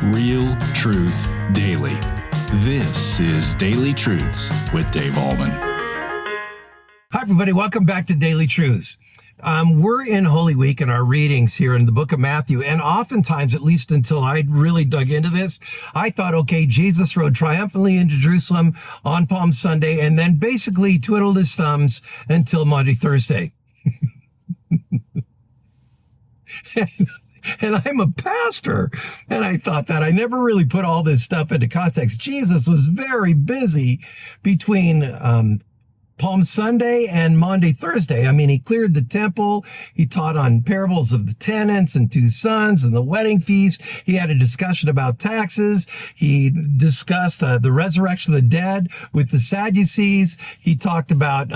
Real truth daily. This is Daily Truths with Dave Ahlman. Hi, everybody. Welcome back to Daily Truths. We're in Holy Week in our readings here in the book of Matthew. And oftentimes, at least until I really dug into this, I thought, okay, Jesus rode triumphantly into Jerusalem on Palm Sunday and then basically twiddled his thumbs until Maundy Thursday. And I'm a pastor, and I thought that. I never really put all this stuff into context. Jesus was very busy between Palm Sunday and Maundy Thursday. I mean, he cleared the temple. He taught on parables of the tenants and two sons and the wedding feast. He had a discussion about taxes. He discussed the resurrection of the dead with the Sadducees. He talked about,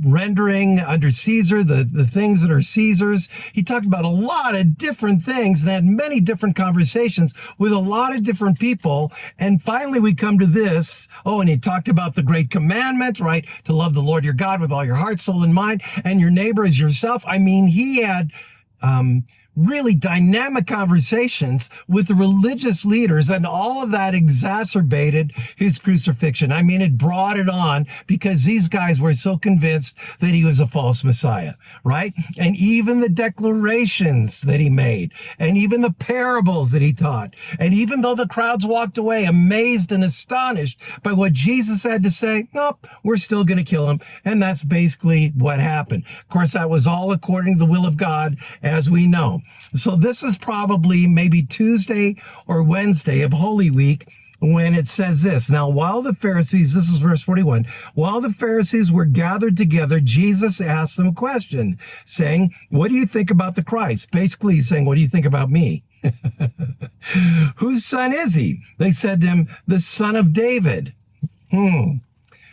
rendering under Caesar the things that are Caesar's. He talked about a lot of different things and had many different conversations with a lot of different people. And finally, we come to this. Oh, and he talked about the great commandment, right? To love the Lord your God with all your heart, soul, and mind, and your neighbor as yourself. I mean, he had really dynamic conversations with the religious leaders, and all of that exacerbated his crucifixion. I mean, it brought it on because these guys were so convinced that he was a false Messiah, right? And even the declarations that he made, and even the parables that he taught, and even though the crowds walked away amazed and astonished by what Jesus had to say, nope, we're still going to kill him. And that's basically what happened. Of course, that was all according to the will of God, as we know. So this is probably maybe Tuesday or Wednesday of Holy Week when it says this. Now, while the Pharisees, this is verse 41, while the Pharisees were gathered together, Jesus asked them a question, saying, what do you think about the Christ? Basically, he's saying, what do you think about me? Whose son is he? They said to him, the son of David.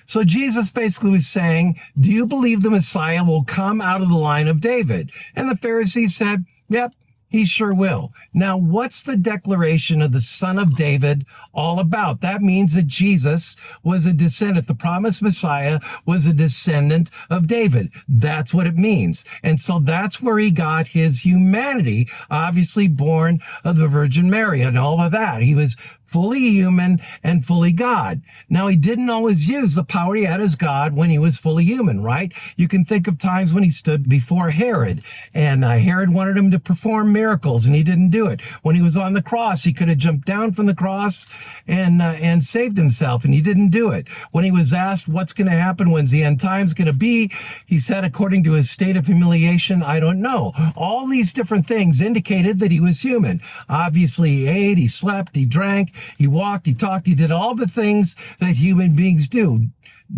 So Jesus basically was saying, do you believe the Messiah will come out of the line of David? And the Pharisees said, yep, he sure will. Now, what's the declaration of the son of David all about? That means that Jesus was a descendant. The promised Messiah was a descendant of David. That's what it means. And so that's where he got his humanity, obviously born of the Virgin Mary and all of that. He was fully human and fully God. Now, he didn't always use the power he had as God when he was fully human, right? You can think of times when he stood before Herod, and Herod wanted him to perform miracles, and he didn't do it. When he was on the cross, he could have jumped down from the cross and saved himself, and he didn't do it. When he was asked what's going to happen, when's the end times going to be, he said, according to his state of humiliation, I don't know. All these different things indicated that he was human. Obviously, he ate, he slept, he drank, he walked, he talked, he did all the things that human beings do,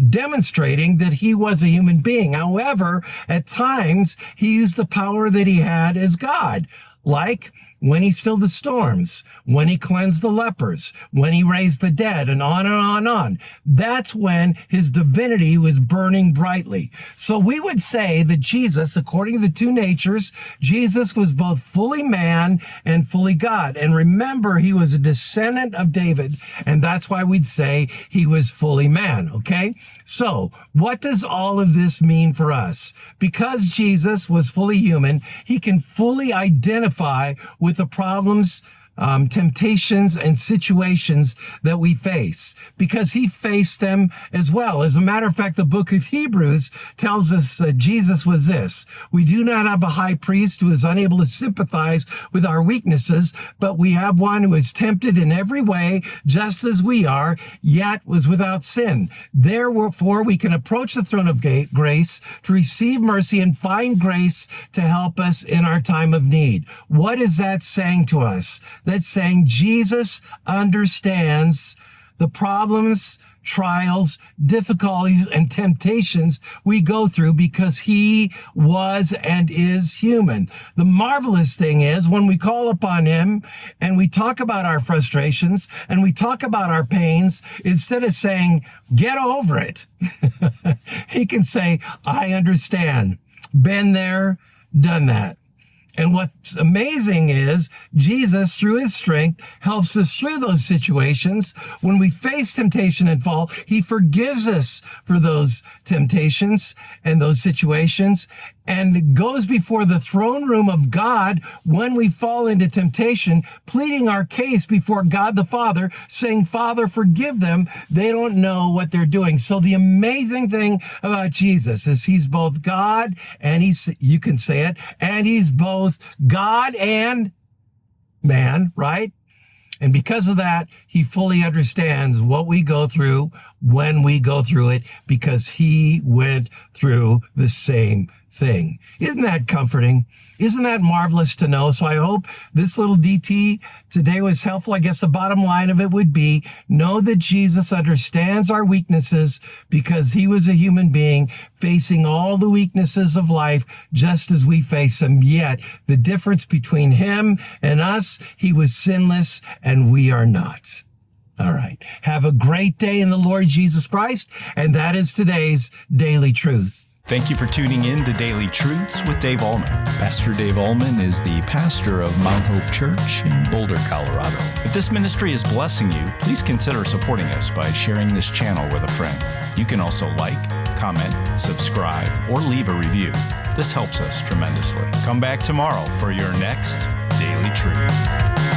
demonstrating that he was a human being. However, at times, he used the power that he had as God, like when he stilled the storms, when he cleansed the lepers, when he raised the dead, and on and on and on. That's when his divinity was burning brightly. So we would say that Jesus, according to the two natures, Jesus was both fully man and fully God. And remember, he was a descendant of David, and that's why we'd say he was fully man, okay? So what does all of this mean for us? Because Jesus was fully human, he can fully identify with the problems, temptations, and situations that we face, because he faced them as well. As a matter of fact, the book of Hebrews tells us that Jesus was this: we do not have a high priest who is unable to sympathize with our weaknesses, but we have one who is tempted in every way, just as we are, yet was without sin. Therefore, we can approach the throne of grace to receive mercy and find grace to help us in our time of need. What is that saying to us? That's saying Jesus understands the problems, trials, difficulties, and temptations we go through because he was and is human. The marvelous thing is when we call upon him and we talk about our frustrations and we talk about our pains, instead of saying, get over it, he can say, I understand. Been there, done that. And what's amazing is Jesus, through his strength, helps us through those situations. When we face temptation and fall, he forgives us for those temptations and those situations. and goes before the throne room of God when we fall into temptation, pleading our case before God the Father, saying, Father, forgive them. They don't know what they're doing. So the amazing thing about Jesus is he's both God and you can say it, and he's both God and man, right? And because of that, he fully understands what we go through when we go through it, because he went through the same thing. Isn't that comforting? Isn't that marvelous to know? So I hope this little DT today was helpful. I guess the bottom line of it would be, know that Jesus understands our weaknesses because he was a human being facing all the weaknesses of life just as we face them. Yet the difference between him and us, he was sinless and we are not. All right. Have a great day in the Lord Jesus Christ. And that is today's Daily Truth. Thank you for tuning in to Daily Truths with Dave Allman. Pastor Dave Allman is the pastor of Mount Hope Church in Boulder, Colorado. If this ministry is blessing you, please consider supporting us by sharing this channel with a friend. You can also like, comment, subscribe, or leave a review. This helps us tremendously. Come back tomorrow for your next Daily Truth.